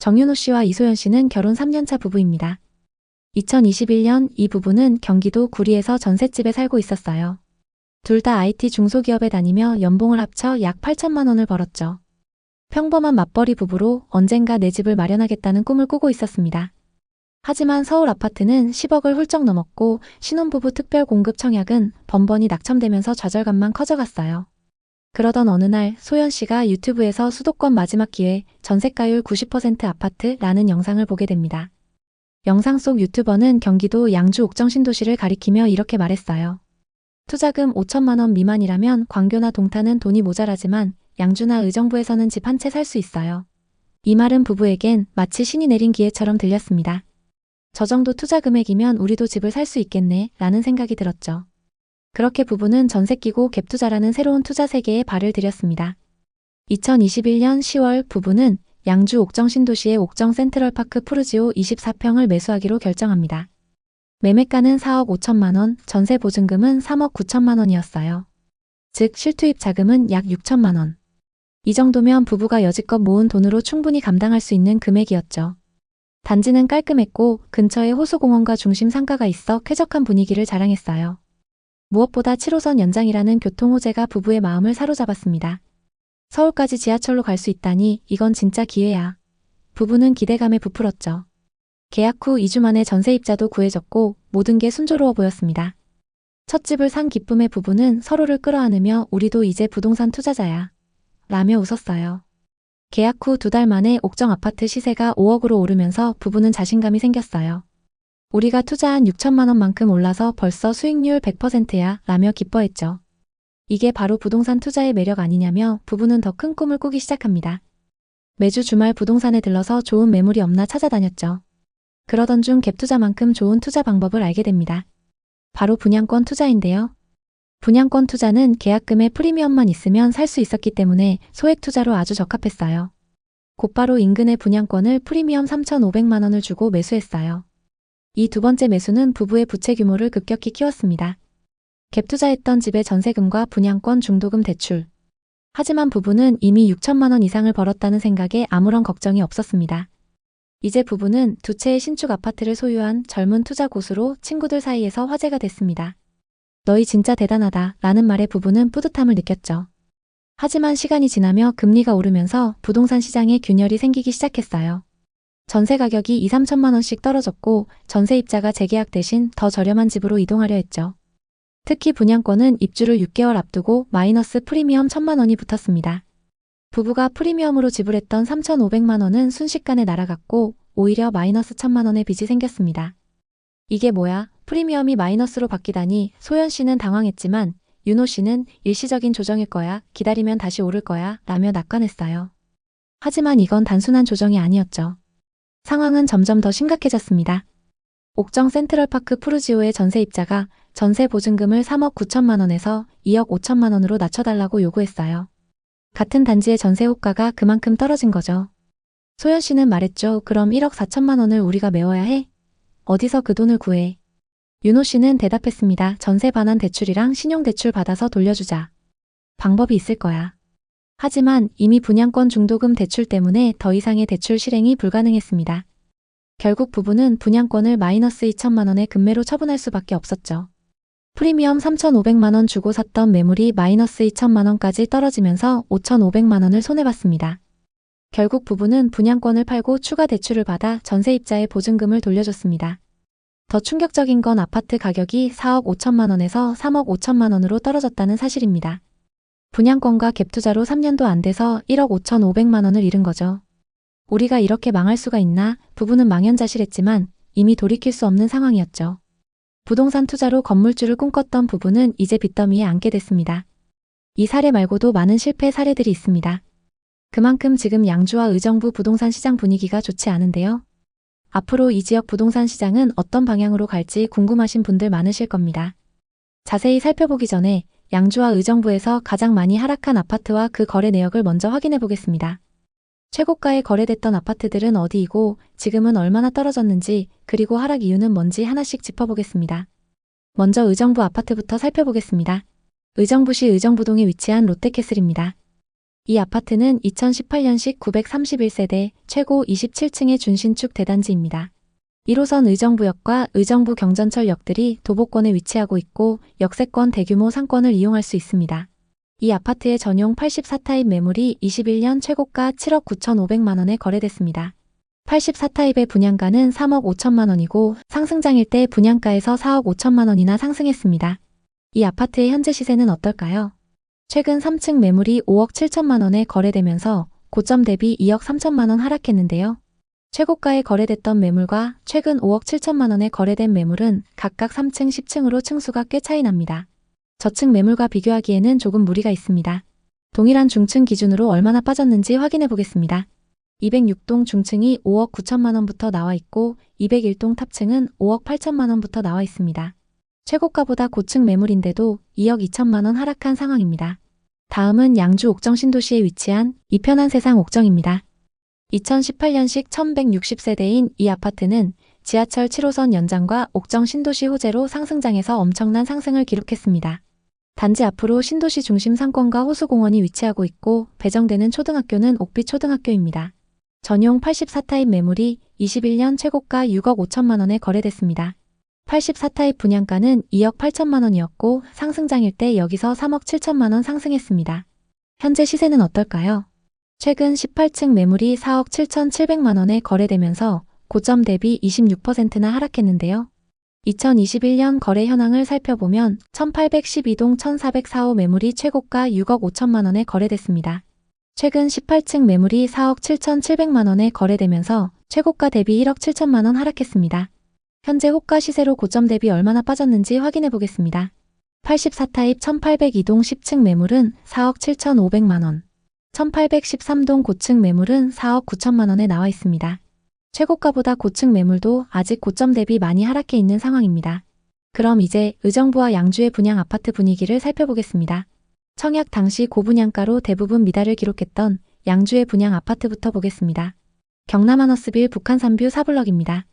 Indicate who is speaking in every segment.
Speaker 1: 정윤호 씨와 이소연 씨는 결혼 3년차 부부입니다. 2021년 이 부부는 경기도 구리에서 전셋집에 살고 있었어요. 둘 다 IT 중소기업에 다니며 연봉을 합쳐 약 8천만 원을 벌었죠. 평범한 맞벌이 부부로 언젠가 내 집을 마련하겠다는 꿈을 꾸고 있었습니다. 하지만 서울 아파트는 10억을 훌쩍 넘었고 신혼부부 특별 공급 청약은 번번이 낙첨되면서 좌절감만 커져갔어요. 그러던 어느 날 소연 씨가 유튜브에서 수도권 마지막 기회 전셋가율 90% 아파트라는 영상을 보게 됩니다. 영상 속 유튜버는 경기도 양주 옥정 신도시를 가리키며 이렇게 말했어요. 투자금 5천만 원 미만이라면 광교나 동탄은 돈이 모자라지만 양주나 의정부에서는 집 한 채 살 수 있어요. 이 말은 부부에겐 마치 신이 내린 기회처럼 들렸습니다. 저 정도 투자 금액이면 우리도 집을 살 수 있겠네 라는 생각이 들었죠. 그렇게 부부는 전세 끼고 갭투자라는 새로운 투자 세계에 발을 들였습니다. 2021년 10월 부부는 양주 옥정 신도시의 옥정 센트럴파크 푸르지오 24평을 매수하기로 결정합니다. 매매가는 4억 5천만 원, 전세 보증금은 3억 9천만 원이었어요. 즉 실투입 자금은 약 6천만 원. 이 정도면 부부가 여지껏 모은 돈으로 충분히 감당할 수 있는 금액이었죠. 단지는 깔끔했고 근처에 호수공원과 중심 상가가 있어 쾌적한 분위기를 자랑했어요. 무엇보다 7호선 연장이라는 교통호재가 부부의 마음을 사로잡았습니다. 서울까지 지하철로 갈 수 있다니 이건 진짜 기회야. 부부는 기대감에 부풀었죠. 계약 후 2주 만에 전세입자도 구해졌고 모든 게 순조로워 보였습니다. 첫 집을 산 기쁨에 부부는 서로를 끌어안으며 우리도 이제 부동산 투자자야. 라며 웃었어요. 계약 후 2달 만에 옥정 아파트 시세가 5억으로 오르면서 부부는 자신감이 생겼어요. 우리가 투자한 6천만 원만큼 올라서 벌써 수익률 100%야 라며 기뻐했죠. 이게 바로 부동산 투자의 매력 아니냐며 부부는 더 큰 꿈을 꾸기 시작합니다. 매주 주말 부동산에 들러서 좋은 매물이 없나 찾아다녔죠. 그러던 중 갭투자만큼 좋은 투자 방법을 알게 됩니다. 바로 분양권 투자인데요. 분양권 투자는 계약금의 프리미엄만 있으면 살 수 있었기 때문에 소액 투자로 아주 적합했어요. 곧바로 인근의 분양권을 프리미엄 3,500만 원을 주고 매수했어요. 이 두 번째 매수는 부부의 부채 규모를 급격히 키웠습니다. 갭 투자했던 집의 전세금과 분양권 중도금 대출. 하지만 부부는 이미 6천만 원 이상을 벌었다는 생각에 아무런 걱정이 없었습니다. 이제 부부는 두 채의 신축 아파트를 소유한 젊은 투자 고수로 친구들 사이에서 화제가 됐습니다. 너희 진짜 대단하다 라는 말에 부부는 뿌듯함을 느꼈죠. 하지만 시간이 지나며 금리가 오르면서 부동산 시장에 균열이 생기기 시작했어요. 전세 가격이 2, 3천만 원씩 떨어졌고 전세입자가 재계약 대신 더 저렴한 집으로 이동하려 했죠. 특히 분양권은 입주를 6개월 앞두고 마이너스 프리미엄 1천만 원이 붙었습니다. 부부가 프리미엄으로 지불했던 3,500만 원은 순식간에 날아갔고 오히려 마이너스 1천만 원의 빚이 생겼습니다. 이게 뭐야? 프리미엄이 마이너스로 바뀌다니. 소연 씨는 당황했지만 윤호 씨는 일시적인 조정일 거야. 기다리면 다시 오를 거야. 라며 낙관했어요. 하지만 이건 단순한 조정이 아니었죠. 상황은 점점 더 심각해졌습니다. 옥정 센트럴파크 푸르지오의 전세입자가 전세 보증금을 3억 9천만 원에서 2억 5천만 원으로 낮춰달라고 요구했어요. 같은 단지의 전세 호가가 그만큼 떨어진 거죠. 소연 씨는 말했죠. 그럼 1억 4천만 원을 우리가 메워야 해? 어디서 그 돈을 구해? 윤호 씨는 대답했습니다. 전세 반환 대출이랑 신용대출 받아서 돌려주자. 방법이 있을 거야. 하지만 이미 분양권 중도금 대출 때문에 더 이상의 대출 실행이 불가능했습니다. 결국 부부는 분양권을 마이너스 2천만 원의 급매로 처분할 수밖에 없었죠. 프리미엄 3,500만 원 주고 샀던 매물이 마이너스 2천만 원까지 떨어지면서 5,500만 원을 손해봤습니다. 결국 부부는 분양권을 팔고 추가 대출을 받아 전세입자의 보증금을 돌려줬습니다. 더 충격적인 건 아파트 가격이 4억 5천만 원에서 3억 5천만 원으로 떨어졌다는 사실입니다. 분양권과 갭투자로 3년도 안 돼서 1억 5,500만 원을 잃은 거죠. 우리가 이렇게 망할 수가 있나? 부부는 망연자실했지만 이미 돌이킬 수 없는 상황이었죠. 부동산 투자로 건물주를 꿈꿨던 부부는 이제 빚더미에 앉게 됐습니다. 이 사례 말고도 많은 실패 사례들이 있습니다. 그만큼 지금 양주와 의정부 부동산 시장 분위기가 좋지 않은데요. 앞으로 이 지역 부동산 시장은 어떤 방향으로 갈지 궁금하신 분들 많으실 겁니다. 자세히 살펴보기 전에 양주와 의정부에서 가장 많이 하락한 아파트와 그 거래 내역을 먼저 확인해 보겠습니다. 최고가에 거래됐던 아파트들은 어디이고 지금은 얼마나 떨어졌는지 그리고 하락 이유는 뭔지 하나씩 짚어보겠습니다. 먼저 의정부 아파트부터 살펴보겠습니다. 의정부시 의정부동에 위치한 롯데캐슬입니다. 이 아파트는 2018년식 931세대 최고 27층의 준신축 대단지입니다. 1호선 의정부역과 의정부 경전철역들이 도보권에 위치하고 있고 역세권 대규모 상권을 이용할 수 있습니다. 이 아파트의 전용 84타입 매물이 21년 최고가 7억 9,500만 원에 거래됐습니다. 84타입의 분양가는 3억 5천만 원이고 상승장일 때 분양가에서 4억 5천만 원이나 상승했습니다. 이 아파트의 현재 시세는 어떨까요? 최근 3층 매물이 5억 7천만 원에 거래되면서 고점 대비 2억 3천만 원 하락했는데요. 최고가에 거래됐던 매물과 최근 5억 7천만 원에 거래된 매물은 각각 3층, 10층으로 층수가 꽤 차이 납니다. 저층 매물과 비교하기에는 조금 무리가 있습니다. 동일한 중층 기준으로 얼마나 빠졌는지 확인해 보겠습니다. 206동 중층이 5억 9천만 원부터 나와 있고 201동 탑층은 5억 8천만 원부터 나와 있습니다. 최고가보다 고층 매물인데도 2억 2천만 원 하락한 상황입니다. 다음은 양주 옥정 신도시에 위치한 이편한 세상 옥정입니다. 2018년식 1160세대인 이 아파트는 지하철 7호선 연장과 옥정 신도시 호재로 상승장에서 엄청난 상승을 기록했습니다. 단지 앞으로 신도시 중심 상권과 호수공원이 위치하고 있고 배정되는 초등학교는 옥빛 초등학교입니다. 전용 84타입 매물이 21년 최고가 6억 5천만 원에 거래됐습니다. 84타입 분양가는 2억 8천만 원이었고 상승장일 때 여기서 3억 7천만 원 상승했습니다. 현재 시세는 어떨까요? 최근 18층 매물이 4억 7,700만 원에 거래되면서 고점 대비 26%나 하락했는데요. 2021년 거래 현황을 살펴보면 1812동 1404호 매물이 최고가 6억 5천만 원에 거래됐습니다. 최근 18층 매물이 4억 7,700만 원에 거래되면서 최고가 대비 1억 7천만 원 하락했습니다. 현재 호가 시세로 고점 대비 얼마나 빠졌는지 확인해 보겠습니다. 84타입 1802동 10층 매물은 4억 7,500만 원, 1813동 고층 매물은 4억 9천만 원에 나와 있습니다. 최고가보다 고층 매물도 아직 고점 대비 많이 하락해 있는 상황입니다. 그럼 이제 의정부와 양주의 분양 아파트 분위기를 살펴보겠습니다. 청약 당시 고분양가로 대부분 미달을 기록했던 양주의 분양 아파트부터 보겠습니다. 경남 하너스빌 북한 산뷰 4블럭입니다.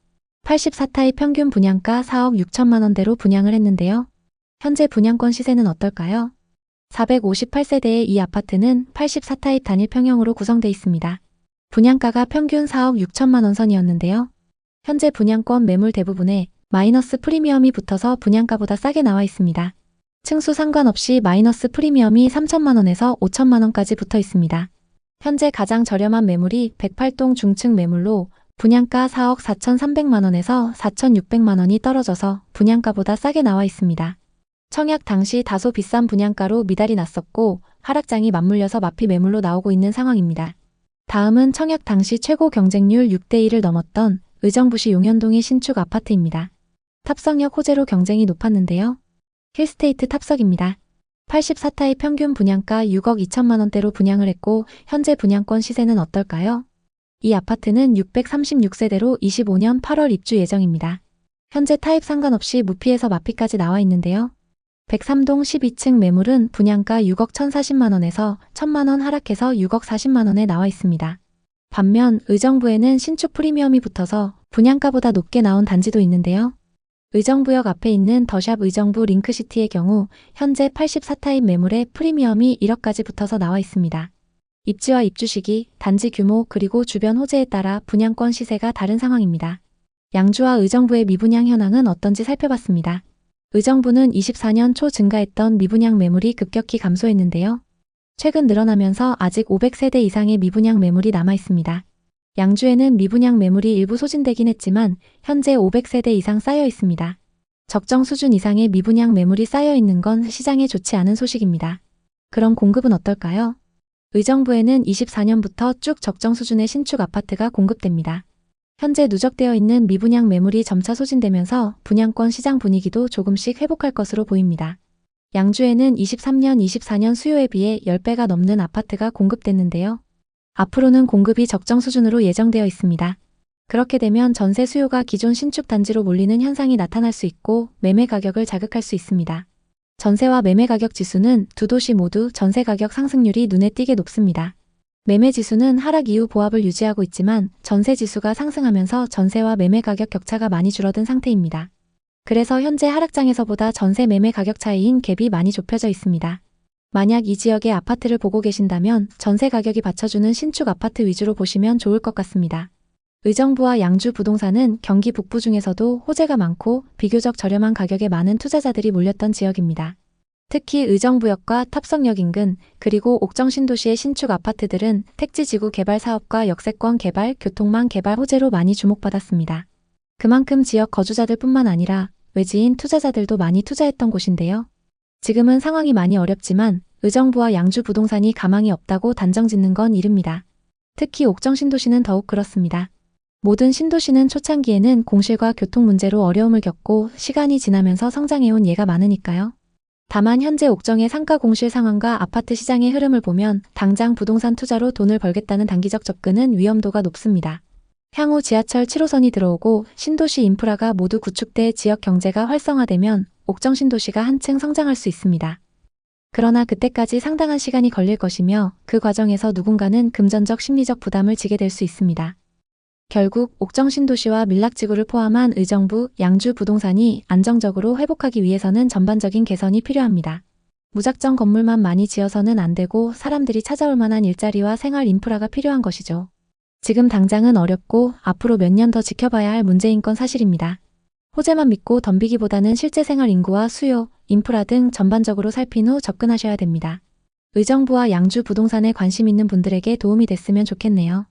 Speaker 1: 84타입 평균 분양가 4억 6천만 원대로 분양을 했는데요. 현재 분양권 시세는 어떨까요? 458세대의 이 아파트는 84타입 단일 평형으로 구성되어 있습니다. 분양가가 평균 4억 6천만 원 선이었는데요. 현재 분양권 매물 대부분에 마이너스 프리미엄이 붙어서 분양가보다 싸게 나와 있습니다. 층수 상관없이 마이너스 프리미엄이 3천만 원에서 5천만 원까지 붙어 있습니다. 현재 가장 저렴한 매물이 108동 중층 매물로 분양가 4억 4,300만 원에서 4,600만 원이 떨어져서 분양가보다 싸게 나와 있습니다. 청약 당시 다소 비싼 분양가로 미달이 났었고 하락장이 맞물려서 마피 매물로 나오고 있는 상황입니다. 다음은 청약 당시 최고 경쟁률 6대1을 넘었던 의정부시 용현동의 신축 아파트입니다. 탑석역 호재로 경쟁이 높았는데요. 힐스테이트 탑석입니다. 84타입 평균 분양가 6억 2천만 원대로 분양을 했고 현재 분양권 시세는 어떨까요? 이 아파트는 636세대로 25년 8월 입주 예정입니다. 현재 타입 상관없이 무피에서 마피까지 나와 있는데요. 103동 12층 매물은 분양가 6억 1,040만 원에서 1,000만 원 하락해서 6억 40만 원에 나와 있습니다. 반면 의정부에는 신축 프리미엄이 붙어서 분양가보다 높게 나온 단지도 있는데요. 의정부역 앞에 있는 더샵 의정부 링크시티의 경우 현재 84타입 매물에 프리미엄이 1억까지 붙어서 나와 있습니다. 입지와 입주 시기, 단지 규모 그리고 주변 호재에 따라 분양권 시세가 다른 상황입니다. 양주와 의정부의 미분양 현황은 어떤지 살펴봤습니다. 의정부는 24년 초 증가했던 미분양 매물이 급격히 감소했는데요. 최근 늘어나면서 아직 500세대 이상의 미분양 매물이 남아 있습니다. 양주에는 미분양 매물이 일부 소진되긴 했지만 현재 500세대 이상 쌓여 있습니다. 적정 수준 이상의 미분양 매물이 쌓여 있는 건 시장에 좋지 않은 소식입니다. 그럼 공급은 어떨까요? 의정부에는 24년부터 쭉 적정 수준의 신축 아파트가 공급됩니다. 현재 누적되어 있는 미분양 매물이 점차 소진되면서 분양권 시장 분위기도 조금씩 회복할 것으로 보입니다. 양주에는 23년, 24년 수요에 비해 10배가 넘는 아파트가 공급됐는데요. 앞으로는 공급이 적정 수준으로 예정되어 있습니다. 그렇게 되면 전세 수요가 기존 신축 단지로 몰리는 현상이 나타날 수 있고 매매 가격을 자극할 수 있습니다. 전세와 매매 가격 지수는 두 도시 모두 전세 가격 상승률이 눈에 띄게 높습니다. 매매 지수는 하락 이후 보합을 유지하고 있지만 전세 지수가 상승하면서 전세와 매매 가격 격차가 많이 줄어든 상태입니다. 그래서 현재 하락장에서보다 전세 매매 가격 차이인 갭이 많이 좁혀져 있습니다. 만약 이 지역의 아파트를 보고 계신다면 전세 가격이 받쳐주는 신축 아파트 위주로 보시면 좋을 것 같습니다. 의정부와 양주 부동산은 경기 북부 중에서도 호재가 많고 비교적 저렴한 가격에 많은 투자자들이 몰렸던 지역입니다. 특히 의정부역과 탑성역 인근 그리고 옥정 신도시의 신축 아파트들은 택지지구 개발 사업과 역세권 개발, 교통망 개발 호재로 많이 주목받았습니다. 그만큼 지역 거주자들 뿐만 아니라 외지인 투자자들도 많이 투자했던 곳인데요. 지금은 상황이 많이 어렵지만 의정부와 양주 부동산이 가망이 없다고 단정 짓는 건 이릅니다. 특히 옥정 신도시는 더욱 그렇습니다. 모든 신도시는 초창기에는 공실과 교통 문제로 어려움을 겪고 시간이 지나면서 성장해온 예가 많으니까요. 다만 현재 옥정의 상가 공실 상황과 아파트 시장의 흐름을 보면 당장 부동산 투자로 돈을 벌겠다는 단기적 접근은 위험도가 높습니다. 향후 지하철 7호선이 들어오고 신도시 인프라가 모두 구축돼 지역 경제가 활성화되면 옥정 신도시가 한층 성장할 수 있습니다. 그러나 그때까지 상당한 시간이 걸릴 것이며 그 과정에서 누군가는 금전적 심리적 부담을 지게 될 수 있습니다. 결국 옥정 신도시와 밀락지구를 포함한 의정부, 양주 부동산이 안정적으로 회복하기 위해서는 전반적인 개선이 필요합니다. 무작정 건물만 많이 지어서는 안 되고 사람들이 찾아올 만한 일자리와 생활 인프라가 필요한 것이죠. 지금 당장은 어렵고 앞으로 몇 년 더 지켜봐야 할 문제인 건 사실입니다. 호재만 믿고 덤비기보다는 실제 생활 인구와 수요, 인프라 등 전반적으로 살핀 후 접근하셔야 됩니다. 의정부와 양주 부동산에 관심 있는 분들에게 도움이 됐으면 좋겠네요.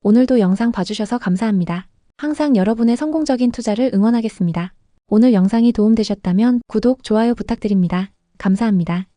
Speaker 1: 오늘도 영상 봐주셔서 감사합니다. 항상 여러분의 성공적인 투자를 응원하겠습니다. 오늘 영상이 도움되셨다면 구독, 좋아요 부탁드립니다. 감사합니다.